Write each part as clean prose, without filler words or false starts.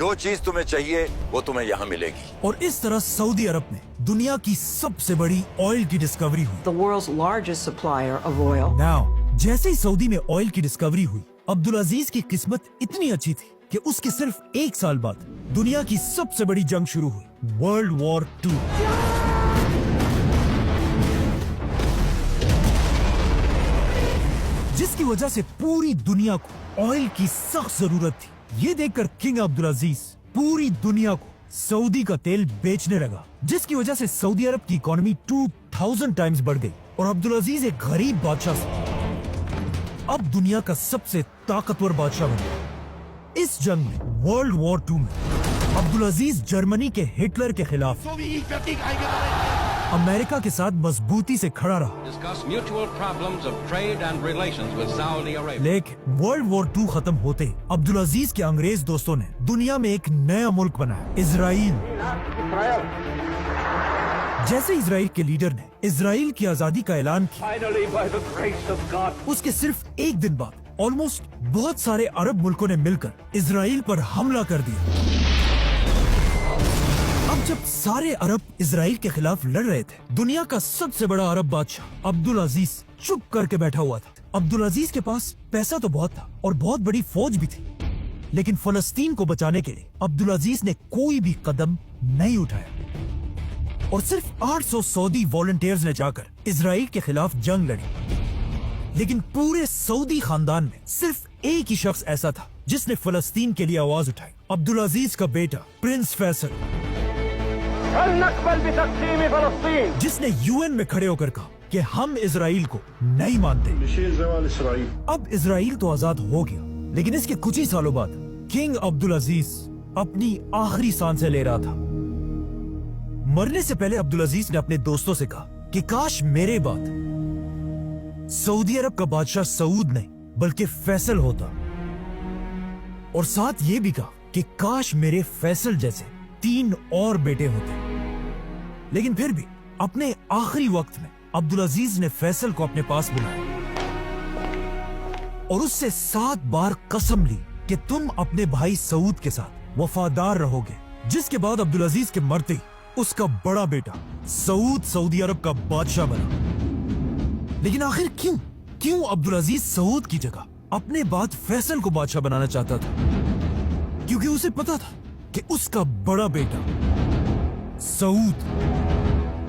जो चीज तुम्हें चाहिए वो तुम्हें यहाँ मिलेगी। और इस तरह सऊदी अरब में दुनिया की सबसे बड़ी ऑयल की डिस्कवरी हुई। The world's largest supplier of oil. Now जैसे ही सऊदी में ऑयल की डिस्कवरी हुई, अब्दुल अजीज की किस्मत इतनी अच्छी थी कि उसके सिर्फ 1 साल बाद दुनिया की सबसे बड़ी जंग शुरू हुई, वर्ल्ड वॉर 2। जिसकी वजह से पूरी दुनिया को ऑयल की सख्त जरूरत थी। ये देखकर किंग अब्दुल अजीज पूरी दुनिया को सऊदी का तेल बेचने लगा, जिसकी वजह से सऊदी अरब की इकोनॉमी 2000 टाइम्स बढ़ गई और अब्दुल अजीज एक गरीब बादशाह से अब दुनिया का सबसे ताकतवर बादशाह बन गया। इस जंग में, वर्ल्ड वॉर 2 में, अब्दुल अजीज जर्मनी के हिटलर के खिलाफ अमेरिका के साथ मजबूती से खड़ा रहा। Discuss mutual problems of trade and relations with Saudi Arabia. लेकिन वर्ल्ड वॉर 2 खत्म होते ही अब्दुल अजीज के अंग्रेज दोस्तों ने दुनिया में एक नया मुल्क बनाया, इजराइल। जैसे इजराइल के लीडर ने इजराइल की आजादी का ऐलान किया, Finally, by the grace of God, उसके सिर्फ एक दिन बाद ऑलमोस्ट बहुत सारे अरब मुल्कों ने मिलकर इजराइल पर हमला कर दिया। अब जब सारे अरब इजराइल के खिलाफ लड़ रहे थे, दुनिया का सबसे बड़ा अरब बादशाह अब्दुल अजीज चुप करके बैठा हुआ था। अब्दुल अजीज के पास पैसा तो बहुत था और बहुत बड़ी फौज भी थी, लेकिन फलस्तीन को बचाने के लिए अब्दुल अजीज ने कोई भी कदम नहीं उठाया और सिर्फ 800 सऊदी वॉलंटियर्स ने जाकर इजराइल के खिलाफ जंग लड़ी। लेकिन पूरे सऊदी खानदान में सिर्फ एक ही शख्स ऐसा था जिसने फलस्तीन के लिए आवाज उठाई, अब्दुल अजीज का बेटा प्रिंस फैसल, जिसने यूएन में खड़े होकर कहा कि हम इजराइल को नहीं मानते। अब इजराइल तो आजाद हो गया, लेकिन इसके कुछ ही सालों बाद किंग अब्दुल अजीज अपनी आखिरी सांसें ले रहा था। मरने से पहले अब्दुल अजीज ने अपने दोस्तों से कहा कि काश मेरे बाद सऊदी अरब का बादशाह सऊद नहीं बल्कि फैसल होता, और साथ ये भी कहा कि काश मेरे फैसल जैसे 3 और बेटे होते। लेकिन फिर भी अपने आखिरी वक्त में अब्दुल अजीज ने फैसल को अपने पास बुलाया और उससे 7 बार कसम ली कि तुम अपने भाई सऊद के साथ वफादार रहोगे। जिसके बाद अब्दुल अजीज के मरते ही उसका बड़ा बेटा सऊद सऊदी अरब का बादशाह बना। लेकिन आखिर क्यों अब्दुल अजीज सऊद की जगह अपने बाद फैसल को बादशाह बनाना चाहता था? क्योंकि उसे पता था कि उसका बड़ा बेटा सऊद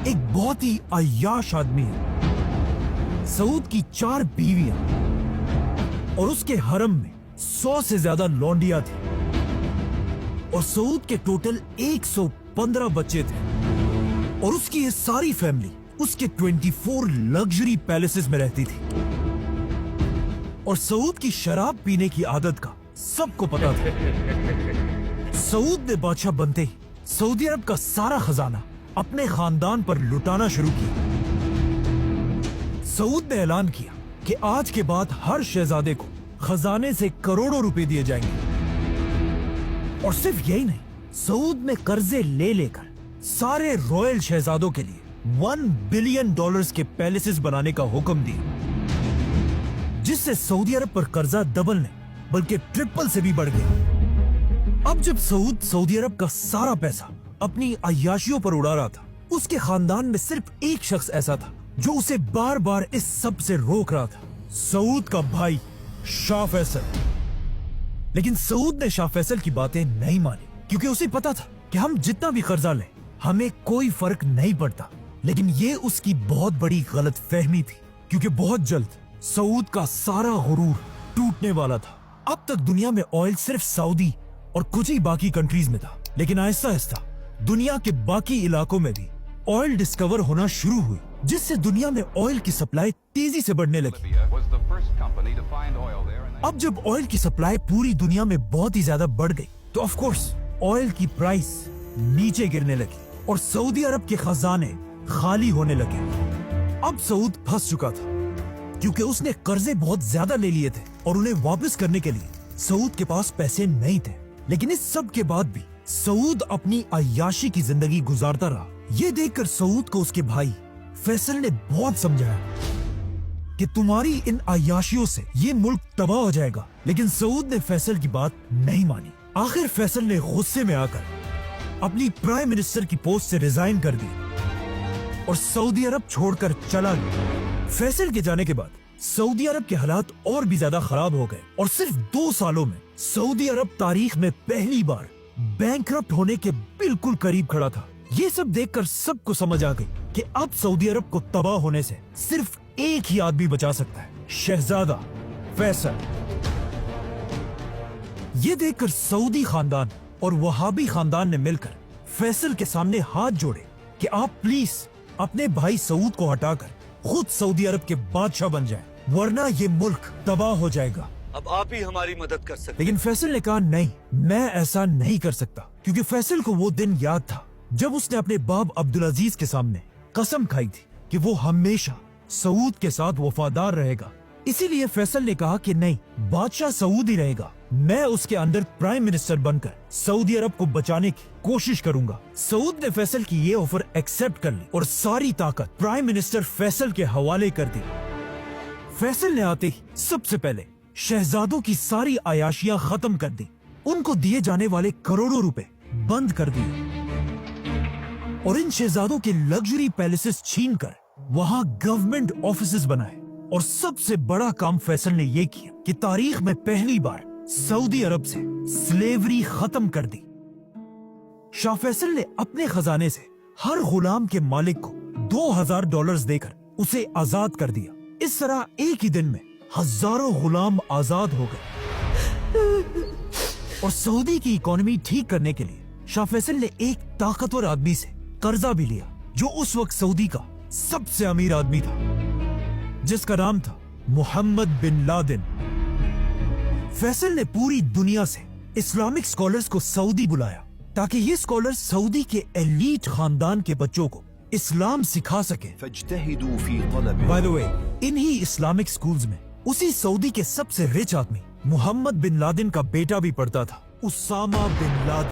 एक बहुत ही अय्याश आदमी है। सऊद की 4 बीवियां और उसके हरम में 100 से ज्यादा लौंडियां थी और सऊद के टोटल 115 बच्चे थे और उसकी ये सारी फैमिली उसके 24 लग्जरी पैलेसेस में रहती थी। और सऊद की शराब पीने की आदत का सबको पता था। सऊद ने बादशाह बनते ही सऊदी अरब का सारा खजाना अपने खानदान पर लुटाना शुरू किया। सऊद ने ऐलान किया कि आज के बाद हर शहजादे को खजाने से करोड़ों रुपए दिए जाएंगे। और सिर्फ यही नहीं, सऊद ने कर्जे ले लेकर सारे रॉयल शहजादों के लिए $1 बिलियन के पैलेसेस बनाने का हुक्म दिया, जिससे सऊदी अरब पर कर्जा डबल नहीं बल्कि ट्रिपल से भी बढ़ गया। अब जब सऊद सऊदी अरब का सारा पैसा अपनी अय्याशियों पर उड़ा रहा था, उसके खानदान में सिर्फ एक शख्स ऐसा था जो उसे बार बार इस सब से रोक रहा था, सऊद का भाई शाह फैसल। लेकिन सऊद ने शाह फैसल की बातें नहीं मानी, क्योंकि उसे पता था कि हम जितना भी कर्जा लें हमें कोई फर्क नहीं पड़ता। लेकिन ये उसकी बहुत बड़ी गलत फहमी थी, क्योंकि बहुत जल्द सऊद का सारा गुरूर टूटने वाला था। अब तक दुनिया में ऑयल सिर्फ सऊदी और कुछ ही बाकी कंट्रीज में था, लेकिन आहिस्ता आहिस्ता दुनिया के बाकी इलाकों में भी ऑयल डिस्कवर होना शुरू हुई, जिससे दुनिया में ऑयल की सप्लाई तेजी से बढ़ने लगी। Libya was the first company to find oil there, and अब जब ऑयल की सप्लाई पूरी दुनिया में बहुत ही ज्यादा बढ़ गई, तो ऑफ कोर्स ऑयल की प्राइस नीचे गिरने लगी और सऊदी अरब के खजाने खाली होने लगे। अब सऊद फंस चुका था, क्योंकि उसने कर्जे बहुत ज्यादा ले लिए थे और उन्हें वापस करने के लिए सऊद के पास पैसे नहीं थे। लेकिन इस सब के बाद भी सऊद अपनी अय्याशी की जिंदगी गुजारता रहा। ये देखकर सऊद को उसके भाई फैसल ने बहुत समझाया कि तुम्हारी इन अय्याशियों से ये मुल्क तबाह हो जाएगा। लेकिन सऊद ने फैसल की बात नहीं मानी आखिर फैसल ने गुस्से में आकर अपनी प्राइम मिनिस्टर की पोस्ट से रिजाइन कर दी और सऊदी अरब छोड़कर चला गया। फैसल के जाने के बाद सऊदी अरब के हालात और भी ज्यादा खराब हो गए और सिर्फ 2 सालों में सऊदी अरब तारीख में पहली बार बैंकरप्ट होने के बिल्कुल करीब खड़ा था। ये सब देखकर सबको समझ आ गई कि अब सऊदी अरब को तबाह होने से सिर्फ एक ही आदमी बचा सकता है, शहजादा फैसल। ये देखकर सऊदी खानदान और वहाबी खानदान ने मिलकर फैसल के सामने हाथ जोड़े कि आप प्लीज अपने भाई सऊद को हटाकर खुद सऊदी अरब के बादशाह बन जाएं, वरना ये मुल्क तबाह हो जाएगा। अब आप ही हमारी मदद कर सकते। लेकिन फैसल ने कहा नहीं, मैं ऐसा नहीं कर सकता, क्योंकि फैसल को वो दिन याद था जब उसने अपने बाप अब्दुल अजीज के सामने कसम खाई थी कि वो हमेशा सऊद के साथ वफादार रहेगा। इसीलिए फैसल ने कहा कि नहीं, बादशाह सऊद ही रहेगा, मैं उसके अंदर प्राइम मिनिस्टर बनकर सऊदी अरब को बचाने की कोशिश करूंगा। सऊद ने फैसल की ये ऑफर एक्सेप्ट कर ली और सारी ताकत प्राइम मिनिस्टर फैसल के हवाले कर दी। फैसल ने आते ही सबसे पहले शहजादों की सारी आयाशियां खत्म कर दी, उनको दिए जाने वाले करोड़ों रुपए बंद कर दिए और इन शहजादों के लग्जरी पैलेसेस छीनकर वहां गवर्नमेंट ऑफिसेस बनाए। और सबसे बड़ा काम फैसल ने यह किया कि तारीख में पहली बार सऊदी अरब से स्लेवरी खत्म कर दी। शाह फैसल ने अपने खजाने से हर गुलाम के मालिक को $2000 देकर उसे आजाद कर दिया। इस तरह एक ही दिन में हजारों गुलाम आजाद हो गए। और सऊदी की इकोनॉमी ठीक करने के लिए शाह फैसल ने एक ताकतवर आदमी से कर्जा भी लिया, जो उस वक्त सऊदी का सबसे अमीर आदमी था, जिसका नाम था मोहम्मद बिन लादेन। फैसल ने पूरी दुनिया से इस्लामिक स्कॉलर्स को सऊदी बुलाया ताकि ये स्कॉलर्स सऊदी के एलीट खानदान के बच्चों को इस्लाम सिखा सके। فاجتهدوا في طلبه. बाय द वे, इन्हीं इस्लामिक स्कूल्स में उसी सऊदी के सबसे रिच आदमी मोहम्मद बिन लादेन का बेटा भी पढ़ता था, उसामा बिन लादेन।